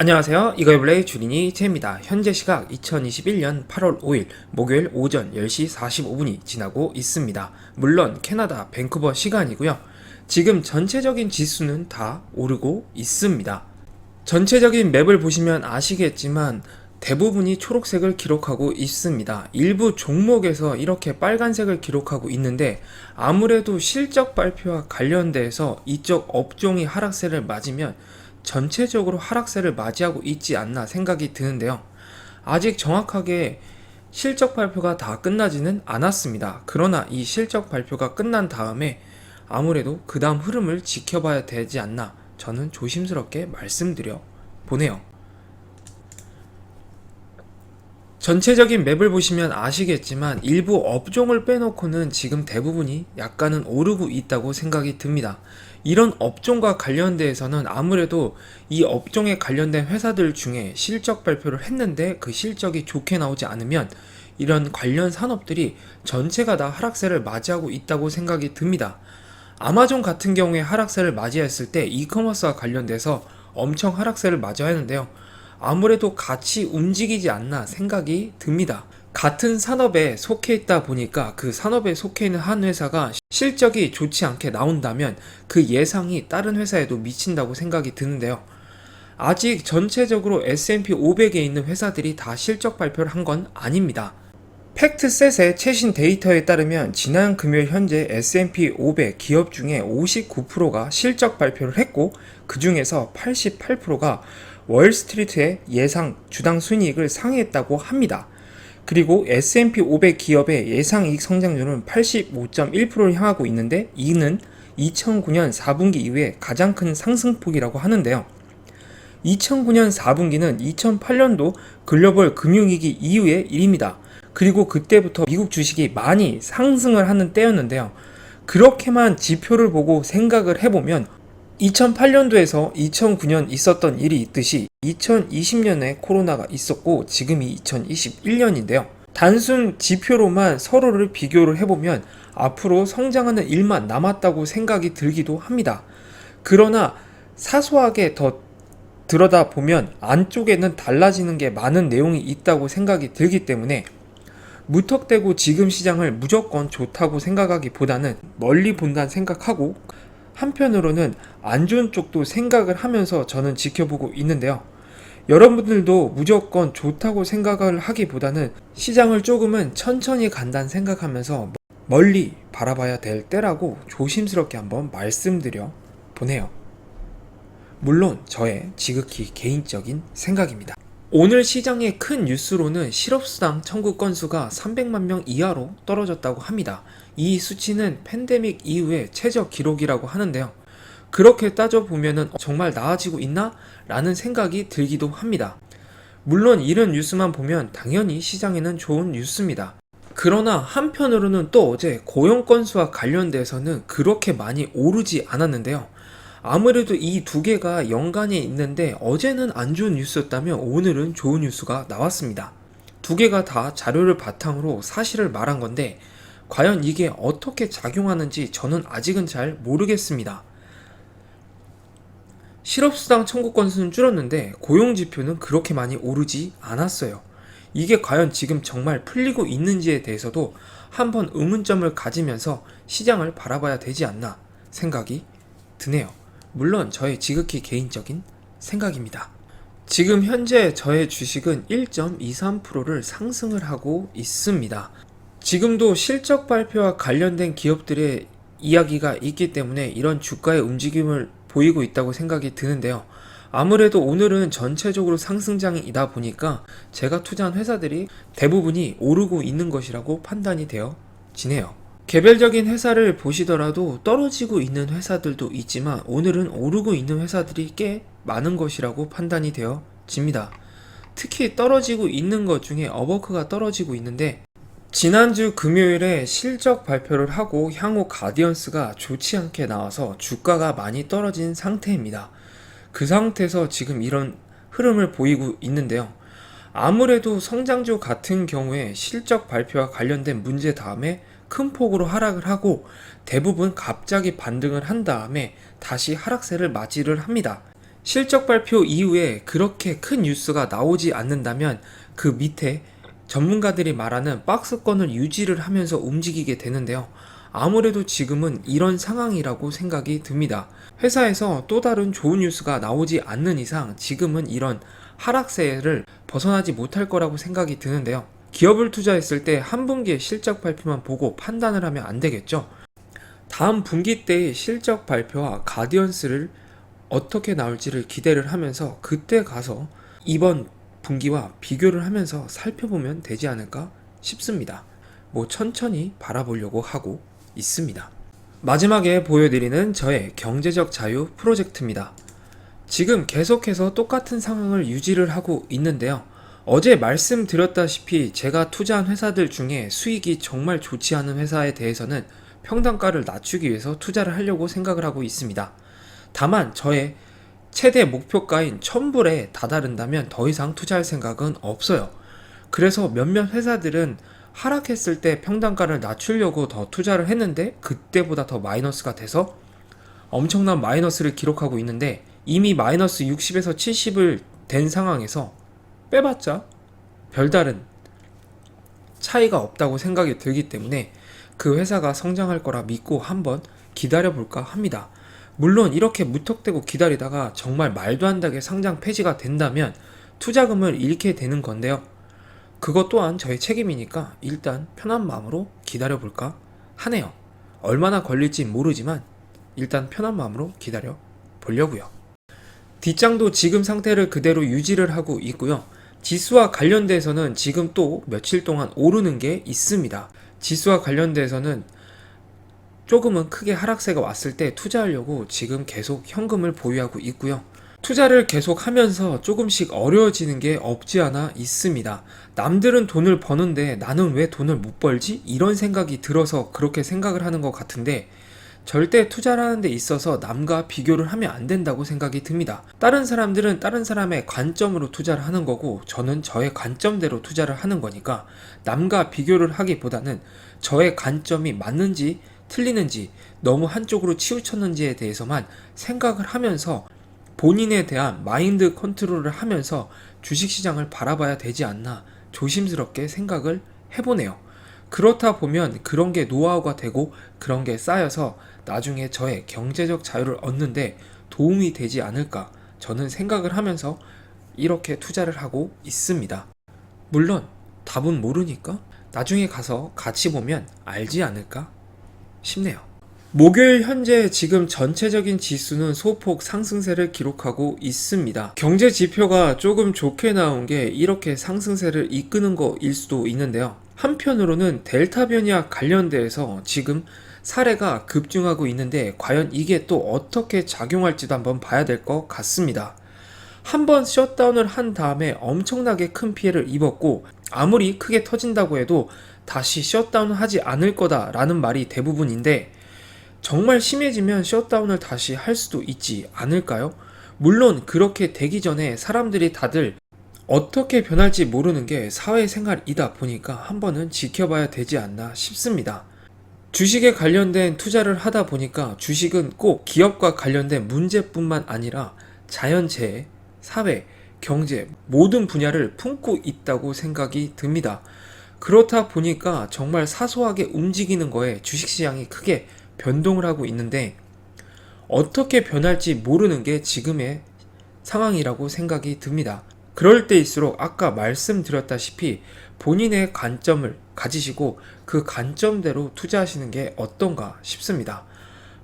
안녕하세요. 이거이블레이 주린이 채입니다. 현재 시각 2021년 8월 5일 목요일 오전 10시 45분이 지나고 있습니다. 물론 캐나다 밴쿠버 시간이고요. 지금 전체적인 지수는 다 오르고 있습니다. 전체적인 맵을 보시면 아시겠지만 대부분이 초록색을 기록하고 있습니다. 일부 종목에서 이렇게 빨간색을 기록하고 있는데 아무래도 실적 발표와 관련돼서 이쪽 업종이 하락세를 맞으면 전체적으로 하락세를 맞이하고 있지 않나 생각이 드는데요. 아직 정확하게 실적 발표가 다 끝나지는 않았습니다. 그러나 이 실적 발표가 끝난 다음에 아무래도 그 다음 흐름을 지켜봐야 되지 않나 저는 조심스럽게 말씀드려 보네요. 전체적인 맵을 보시면 아시겠지만 일부 업종을 빼놓고는 지금 대부분이 약간은 오르고 있다고 생각이 듭니다. 이런 업종과 관련돼서는 아무래도 이 업종에 관련된 회사들 중에 실적 발표를 했는데 그 실적이 좋게 나오지 않으면 이런 관련 산업들이 전체가 다 하락세를 맞이하고 있다고 생각이 듭니다. 아마존 같은 경우에 하락세를 맞이했을 때 이커머스와 관련돼서 엄청 하락세를 맞이하는데요. 아무래도 같이 움직이지 않나 생각이 듭니다. 같은 산업에 속해 있다 보니까 그 산업에 속해 있는 한 회사가 실적이 좋지 않게 나온다면 그 예상이 다른 회사에도 미친다고 생각이 드는데요. 아직 전체적으로 S&P 500에 있는 회사들이 다 실적 발표를 한 건 아닙니다. 팩트셋의 최신 데이터에 따르면 지난 금요일 현재 S&P 500 기업 중에 59%가 실적 발표를 했고 그 중에서 88%가 월스트리트의 예상 주당 순이익을 상회했다고 합니다. 그리고 S&P 500 기업의 예상이익 성장률은 85.1%를 향하고 있는데 이는 2009년 4분기 이후에 가장 큰 상승폭이라고 하는데요. 2009년 4분기는 2008년도 글로벌 금융위기 이후의 일입니다. 그리고 그때부터 미국 주식이 많이 상승을 하는 때였는데요. 그렇게만 지표를 보고 생각을 해보면 2008년도에서 2009년 있었던 일이 있듯이 2020년에 코로나가 있었고 지금이 2021년인데요. 단순 지표로만 서로를 비교를 해보면 앞으로 성장하는 일만 남았다고 생각이 들기도 합니다. 그러나 사소하게 더 들여다보면 안쪽에는 달라지는 게 많은 내용이 있다고 생각이 들기 때문에 무턱대고 지금 시장을 무조건 좋다고 생각하기보다는 멀리 본다는 생각하고 한편으로는 안 좋은 쪽도 생각을 하면서 저는 지켜보고 있는데요. 여러분들도 무조건 좋다고 생각을 하기보다는 시장을 조금은 천천히 간다는 생각하면서 멀리 바라봐야 될 때라고 조심스럽게 한번 말씀드려 보네요. 물론 저의 지극히 개인적인 생각입니다. 오늘 시장의 큰 뉴스로는 실업수당 청구 건수가 300만 명 이하로 떨어졌다고 합니다. 이 수치는 팬데믹 이후의 최저 기록이라고 하는데요. 그렇게 따져보면 정말 나아지고 있나? 라는 생각이 들기도 합니다. 물론 이런 뉴스만 보면 당연히 시장에는 좋은 뉴스입니다. 그러나 한편으로는 또 어제 고용 건수와 관련돼서는 그렇게 많이 오르지 않았는데요. 아무래도 이 두 개가 연관이 있는데 어제는 안 좋은 뉴스였다면 오늘은 좋은 뉴스가 나왔습니다. 두 개가 다 자료를 바탕으로 사실을 말한 건데 과연 이게 어떻게 작용하는지 저는 아직은 잘 모르겠습니다. 실업수당 청구 건수는 줄었는데 고용지표는 그렇게 많이 오르지 않았어요. 이게 과연 지금 정말 풀리고 있는지에 대해서도 한번 의문점을 가지면서 시장을 바라봐야 되지 않나 생각이 드네요. 물론 저의 지극히 개인적인 생각입니다. 지금 현재 저의 주식은 1.23%를 상승을 하고 있습니다. 지금도 실적 발표와 관련된 기업들의 이야기가 있기 때문에 이런 주가의 움직임을 보이고 있다고 생각이 드는데요. 아무래도 오늘은 전체적으로 상승장이다 보니까 제가 투자한 회사들이 대부분이 오르고 있는 것이라고 판단이 되어지네요. 개별적인 회사를 보시더라도 떨어지고 있는 회사들도 있지만 오늘은 오르고 있는 회사들이 꽤 많은 것이라고 판단이 되어집니다. 특히 떨어지고 있는 것 중에 어버크가 떨어지고 있는데 지난주 금요일에 실적 발표를 하고 향후 가디언스가 좋지 않게 나와서 주가가 많이 떨어진 상태입니다. 그 상태에서 지금 이런 흐름을 보이고 있는데요. 아무래도 성장주 같은 경우에 실적 발표와 관련된 문제 다음에 큰 폭으로 하락을 하고 대부분 갑자기 반등을 한 다음에 다시 하락세를 맞이를 합니다. 실적 발표 이후에 그렇게 큰 뉴스가 나오지 않는다면 그 밑에 전문가들이 말하는 박스권을 유지를 하면서 움직이게 되는데요. 아무래도 지금은 이런 상황이라고 생각이 듭니다. 회사에서 또 다른 좋은 뉴스가 나오지 않는 이상 지금은 이런 하락세를 벗어나지 못할 거라고 생각이 드는데요. 기업을 투자했을 때 한 분기의 실적 발표만 보고 판단을 하면 안 되겠죠. 다음 분기 때의 실적 발표와 가디언스를 어떻게 나올지를 기대를 하면서 그때 가서 이번 분기와 비교를 하면서 살펴보면 되지 않을까 싶습니다. 천천히 바라보려고 하고 있습니다. 마지막에 보여드리는 저의 경제적 자유 프로젝트입니다. 지금 계속해서 똑같은 상황을 유지를 하고 있는데요. 어제 말씀드렸다시피 제가 투자한 회사들 중에 수익이 정말 좋지 않은 회사에 대해서는 평단가를 낮추기 위해서 투자를 하려고 생각을 하고 있습니다. 다만 저의 최대 목표가인 1000불에 다다른다면 더 이상 투자할 생각은 없어요. 그래서 몇몇 회사들은 하락했을 때 평단가를 낮추려고 더 투자를 했는데 그때보다 더 마이너스가 돼서 엄청난 마이너스를 기록하고 있는데 이미 마이너스 60에서 70을 된 상황에서 빼봤자 별다른 차이가 없다고 생각이 들기 때문에 그 회사가 성장할 거라 믿고 한번 기다려볼까 합니다. 물론 이렇게 무턱대고 기다리다가 정말 말도 안 되게 상장 폐지가 된다면 투자금을 잃게 되는 건데요. 그것 또한 저의 책임이니까 일단 편한 마음으로 기다려볼까 하네요. 얼마나 걸릴지 모르지만 일단 편한 마음으로 기다려 보려고요. 뒷장도 지금 상태를 그대로 유지를 하고 있고요. 지수와 관련돼서는 지금 또 며칠 동안 오르는 게 있습니다. 지수와 관련돼서는 조금은 크게 하락세가 왔을 때 투자하려고 지금 계속 현금을 보유하고 있고요. 투자를 계속 하면서 조금씩 어려워지는 게 없지 않아 있습니다. 남들은 돈을 버는데 나는 왜 돈을 못 벌지? 이런 생각이 들어서 그렇게 생각을 하는 것 같은데 절대 투자를 하는 데 있어서 남과 비교를 하면 안 된다고 생각이 듭니다. 다른 사람들은 다른 사람의 관점으로 투자를 하는 거고 저는 저의 관점대로 투자를 하는 거니까 남과 비교를 하기보다는 저의 관점이 맞는지 틀리는지 너무 한쪽으로 치우쳤는지에 대해서만 생각을 하면서 본인에 대한 마인드 컨트롤을 하면서 주식시장을 바라봐야 되지 않나 조심스럽게 생각을 해보네요. 그렇다 보면 그런 게 노하우가 되고 그런 게 쌓여서 나중에 저의 경제적 자유를 얻는데 도움이 되지 않을까 저는 생각을 하면서 이렇게 투자를 하고 있습니다. 물론 답은 모르니까 나중에 가서 같이 보면 알지 않을까 싶네요. 목요일 현재 지금 전체적인 지수는 소폭 상승세를 기록하고 있습니다. 경제 지표가 조금 좋게 나온 게 이렇게 상승세를 이끄는 거일 수도 있는데요. 한편으로는 델타 변이와 관련돼서 지금 사례가 급증하고 있는데 과연 이게 또 어떻게 작용할지도 한번 봐야 될 것 같습니다. 한번 셧다운을 한 다음에 엄청나게 큰 피해를 입었고 아무리 크게 터진다고 해도 다시 셧다운을 하지 않을 거다라는 말이 대부분인데 정말 심해지면 셧다운을 다시 할 수도 있지 않을까요? 물론 그렇게 되기 전에 사람들이 다들 어떻게 변할지 모르는 게 사회생활이다 보니까 한 번은 지켜봐야 되지 않나 싶습니다. 주식에 관련된 투자를 하다 보니까 주식은 꼭 기업과 관련된 문제뿐만 아니라 자연재해, 사회, 경제 모든 분야를 품고 있다고 생각이 듭니다. 그렇다 보니까 정말 사소하게 움직이는 거에 주식시장이 크게 변동을 하고 있는데 어떻게 변할지 모르는 게 지금의 상황이라고 생각이 듭니다. 그럴 때일수록 아까 말씀드렸다시피 본인의 관점을 가지시고 그 관점대로 투자하시는 게 어떤가 싶습니다.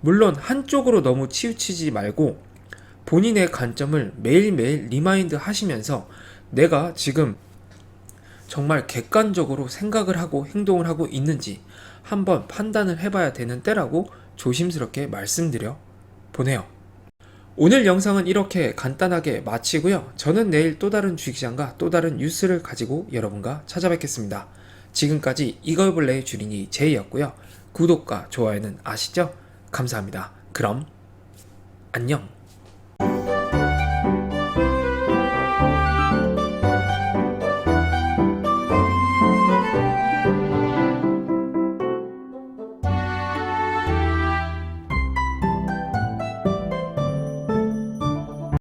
물론 한쪽으로 너무 치우치지 말고 본인의 관점을 매일매일 리마인드 하시면서 내가 지금 정말 객관적으로 생각을 하고 행동을 하고 있는지 한번 판단을 해봐야 되는 때라고 조심스럽게 말씀드려 보네요. 오늘 영상은 이렇게 간단하게 마치고요. 저는 내일 또 다른 주식시장과 또 다른 뉴스를 가지고 여러분과 찾아뵙겠습니다. 지금까지 이걸블레의 주린이 제이였고요. 구독과 좋아요는 아시죠? 감사합니다. 그럼 안녕.